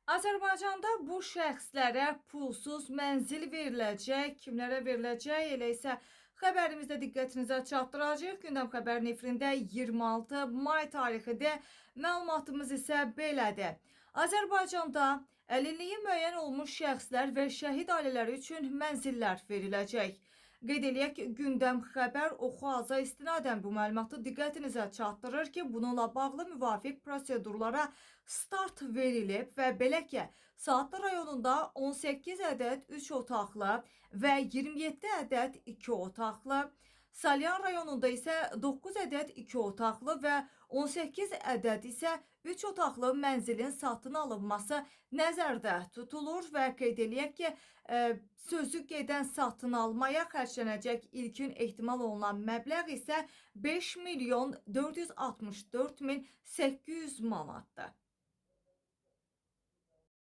Azərbaycanda bu şəxslərə pulsuz mənzil veriləcək. Kimlərə veriləcək? Elə isə xəbərimizdə diqqətinizə çatdıracağıq. Gündəm xəbər nefrində 26 may tarixidir. Məlumatımız isə belədir. Azərbaycanda əlilliyi müəyyən olmuş şəxslər və şəhid ailələri üçün mənzillər veriləcək. Qeyd eləyək ki, Gündəm xəbər Oxu-Aza istinadən bu məlumatı diqqətinizə çatdırır ki, bununla bağlı müvafiq prosedurlara start verilib və belə ki, Saatlı rayonunda 18 ədəd 3 otaqlı və 27 ədəd 2 otaqlı, Salyan rayonunda isə 9 ədəd 2 otaqlı və 18 ədəd isə 3 otaqlı mənzilin satın alınması nəzərdə tutulur və qeyd eləyək ki, sözü gedən satın almaya xərclənəcək ilkin ehtimal olunan məbləğ isə 5 milyon 464 min 800 manatdır.